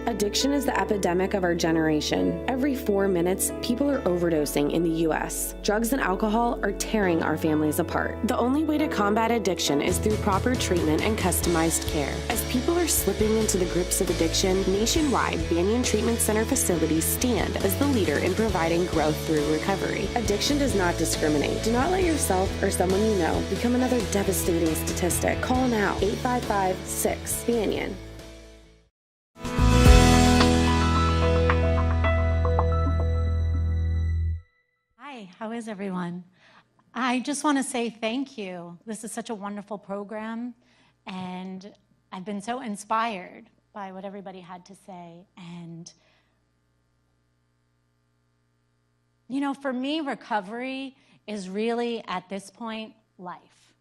Addiction is the epidemic of our generation. Every 4 minutes, people are overdosing in the U.S. Drugs and alcohol are tearing our families apart. The only way to combat addiction is through proper treatment and customized care. As people are slipping into the grips of addiction, nationwide Banyan Treatment Center facilities stand as the leader in providing growth through recovery. Addiction does not discriminate. Do not let yourself or someone you know become another devastating statistic. Call now, 855-6-BANYAN. How is everyone? I just want to say thank you. This is such a wonderful program, and I've been so inspired by what everybody had to say. And, you know, for me, recovery is really, at this point, life,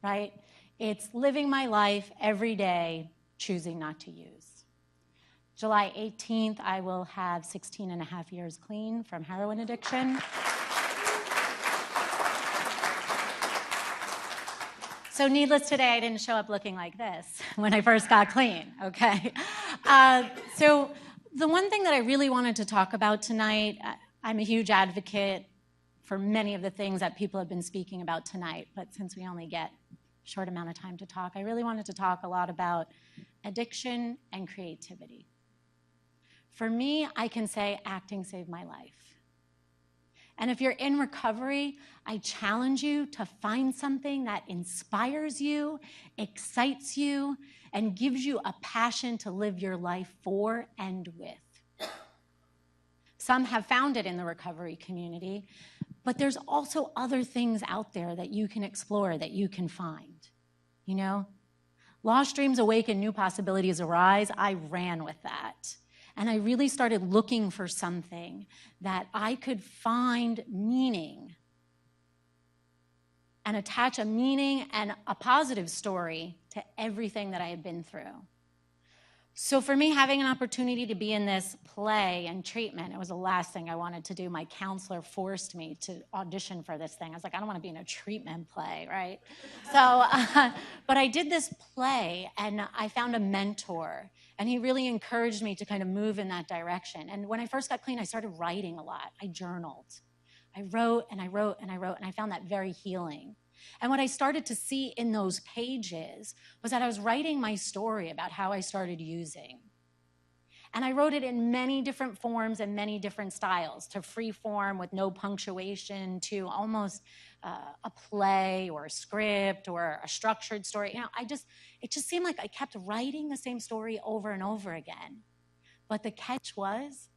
right? It's living my life every day, choosing not to use. July 18th, I will have 16 and a half years clean from heroin addiction. So needless to say, I didn't show up looking like this when I first got clean, okay? So the one thing that I really wanted to talk about tonight, I'm a huge advocate for many of the things that people have been speaking about tonight, but since we only get a short amount of time to talk, I really wanted to talk a lot about addiction and creativity. For me, I can say acting saved my life. And if you're in recovery, I challenge you to find something that inspires you, excites you, and gives you a passion to live your life for and with. Some have found it in the recovery community, but there's also other things out there that you can explore, that you can find. You know, lost dreams awaken, new possibilities arise. I ran with that. And I really started looking for something that I could find meaning and attach a meaning and a positive story to everything that I had been through. So for me, having an opportunity to be in this play and treatment, it was the last thing I wanted to do. My counselor forced me to audition for this thing. I was like, I don't want to be in a treatment play, right? So, but I did this play, and I found a mentor, and he really encouraged me to kind of move in that direction. And when I first got clean, I started writing a lot. I journaled. I wrote, and I wrote, and I wrote, and I found that very healing. And what I started to see in those pages was that I was writing my story about how I started using. And I wrote it in many different forms and many different styles, to free form with no punctuation, to almost a play or a script or a structured story. You know, it just seemed like I kept writing the same story over and over again. But the catch was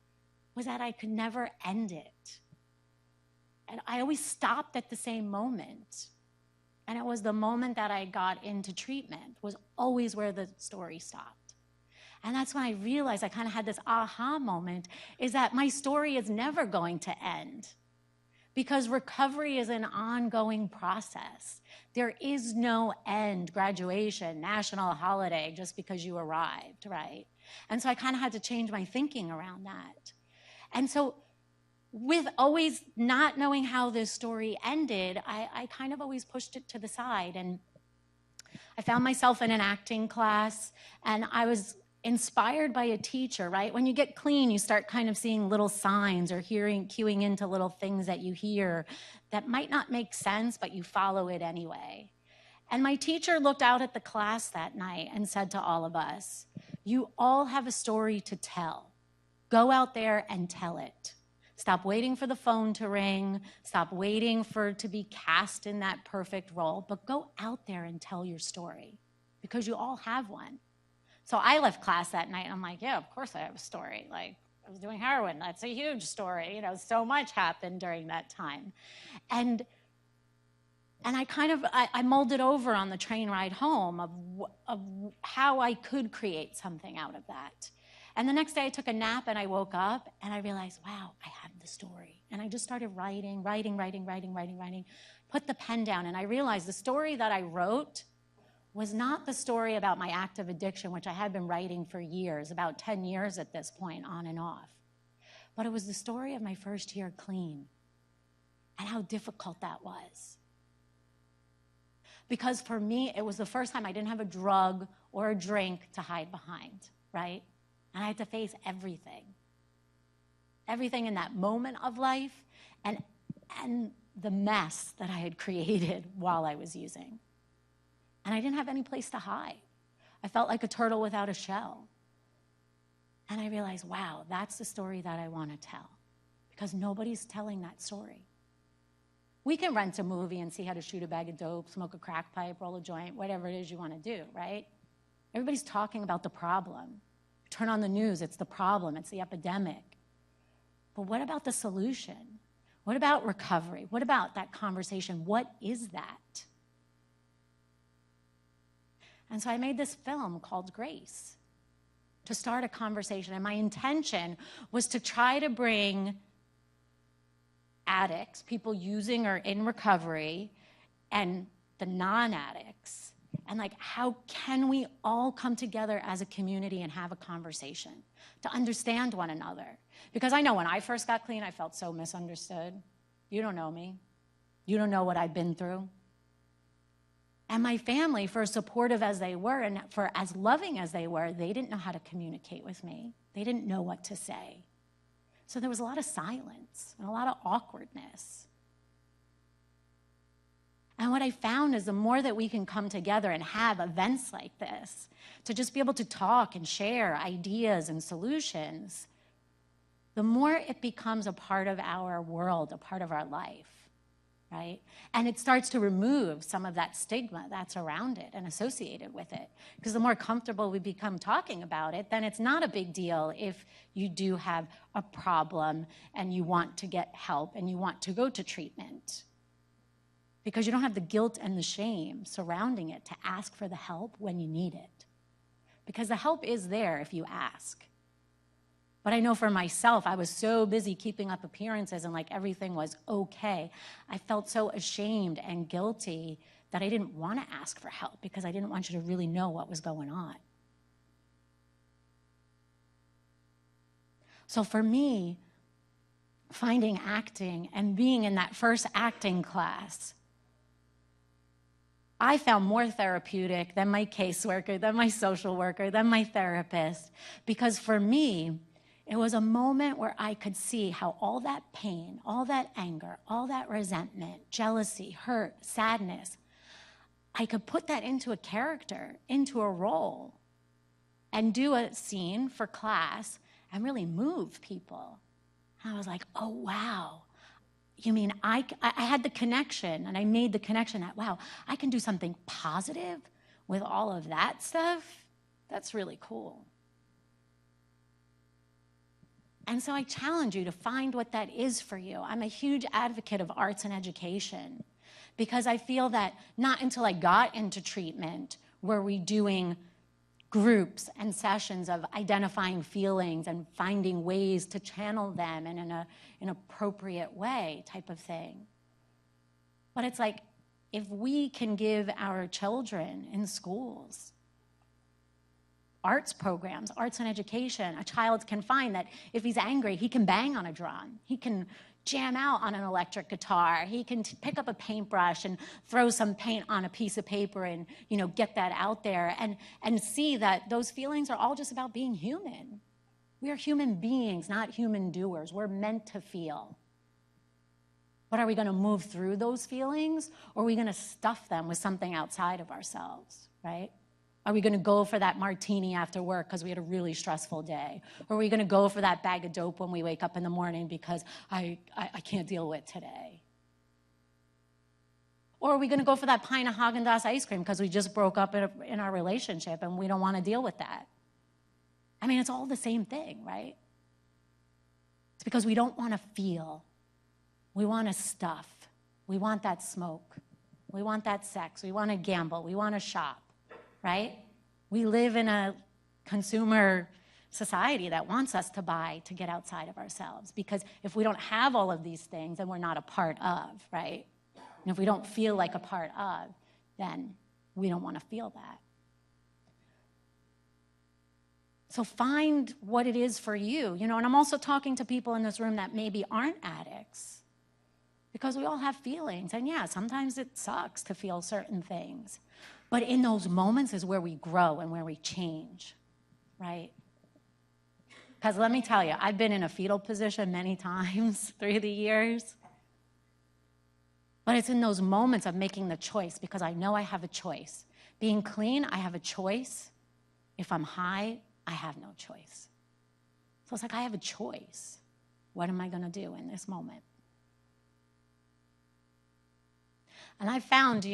that I could never end it. And I always stopped at the same moment. And it was the moment that I got into treatment was always where the story stopped. And that's when I realized, I kind of had this aha moment, is that my story is never going to end, because recovery is an ongoing process. There is no end, graduation, national holiday, just because you arrived, right? And so I kind of had to change my thinking around that. And so with always not knowing how this story ended, I kind of always pushed it to the side. And I found myself in an acting class, and I was inspired by a teacher, right? When you get clean, you start kind of seeing little signs or cueing into little things that you hear that might not make sense, but you follow it anyway. And my teacher looked out at the class that night and said to all of us, "You all have a story to tell. Go out there and tell it. Stop waiting for the phone to ring. Stop waiting for it to be cast in that perfect role, but go out there and tell your story, because you all have one." So I left class that night, and I'm like, yeah, of course I have a story. Like, I was doing heroin. That's a huge story. You know, so much happened during that time. And I molded over on the train ride home of how I could create something out of that. And the next day I took a nap, and I woke up, and I realized, wow, I have the story. And I just started writing, put the pen down, and I realized the story that I wrote was not the story about my active addiction, which I had been writing for years, about 10 years at this point, on and off. But it was the story of my first year clean and how difficult that was. Because for me, it was the first time I didn't have a drug or a drink to hide behind, right? And I had to face everything. Everything in that moment of life and the mess that I had created while I was using. And I didn't have any place to hide. I felt like a turtle without a shell. And I realized, wow, that's the story that I want to tell, because nobody's telling that story. We can rent a movie and see how to shoot a bag of dope, smoke a crack pipe, roll a joint, whatever it is you want to do, right? Everybody's talking about the problem. Turn on the news, it's the problem, it's the epidemic. But what about the solution? What about recovery? What about that conversation? What is that? And so I made this film called Grace to start a conversation. And my intention was to try to bring addicts, people using or in recovery, and the non-addicts, and like, how can we all come together as a community and have a conversation to understand one another? Because I know when I first got clean, I felt so misunderstood. You don't know me. You don't know what I've been through. And my family, for as supportive as they were and for as loving as they were, they didn't know how to communicate with me. They didn't know what to say. So there was a lot of silence and a lot of awkwardness. And what I found is the more that we can come together and have events like this, to just be able to talk and share ideas and solutions, the more it becomes a part of our world, a part of our life, right? And it starts to remove some of that stigma that's around it and associated with it. Because the more comfortable we become talking about it, then it's not a big deal if you do have a problem and you want to get help and you want to go to treatment. Because you don't have the guilt and the shame surrounding it to ask for the help when you need it. Because the help is there if you ask. But I know for myself, I was so busy keeping up appearances and like everything was okay. I felt so ashamed and guilty that I didn't want to ask for help because I didn't want you to really know what was going on. So for me, finding acting and being in that first acting class, I found more therapeutic than my caseworker, than my social worker, than my therapist, because for me, it was a moment where I could see how all that pain, all that anger, all that resentment, jealousy, hurt, sadness, I could put that into a character, into a role, and do a scene for class and really move people. And I was like, oh, wow. You mean I had the connection, and I made the connection that, wow, I can do something positive with all of that stuff? That's really cool. And so I challenge you to find what that is for you. I'm a huge advocate of arts and education because I feel that not until I got into treatment were we doing groups and sessions of identifying feelings and finding ways to channel them in an appropriate way type of thing. But it's like, if we can give our children in schools arts programs, arts and education, a child can find that if he's angry, he can bang on a drum. He can jam out on an electric guitar. He can pick up a paintbrush and throw some paint on a piece of paper and, get that out there and see that those feelings are all just about being human. We are human beings, not human doers. We're meant to feel. But are we going to move through those feelings, or are we going to stuff them with something outside of ourselves, right? Are we going to go for that martini after work because we had a really stressful day? Or are we going to go for that bag of dope when we wake up in the morning because I can't deal with today? Or are we going to go for that pint of Haagen-Dazs ice cream because we just broke up in our relationship and we don't want to deal with that? I mean, it's all the same thing, right? It's because we don't want to feel. We want to stuff. We want that smoke. We want that sex. We want to gamble. We want to shop. Right? We live in a consumer society that wants us to buy to get outside of ourselves. Because if we don't have all of these things, then we're not a part of, right? And if we don't feel like a part of, then we don't want to feel that. So find what it is for you. And I'm also talking to people in this room that maybe aren't addicts. Because we all have feelings. And yeah, sometimes it sucks to feel certain things. But in those moments is where we grow and where we change, right? Because let me tell you, I've been in a fetal position many times through the years. But it's in those moments of making the choice, because I know I have a choice. Being clean, I have a choice. If I'm high, I have no choice. So it's like I have a choice. What am I going to do in this moment? And I found,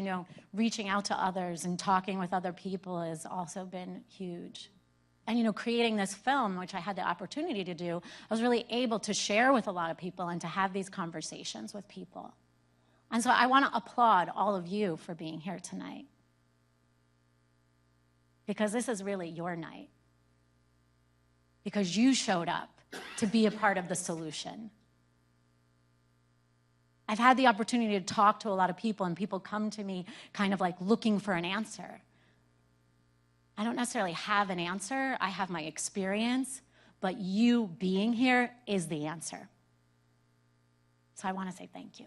reaching out to others and talking with other people has also been huge. And, creating this film, which I had the opportunity to do, I was really able to share with a lot of people and to have these conversations with people. And so I want to applaud all of you for being here tonight, because this is really your night, because you showed up to be a part of the solution. I've had the opportunity to talk to a lot of people, and people come to me kind of like looking for an answer. I don't necessarily have an answer. I have my experience, but you being here is the answer. So I want to say thank you.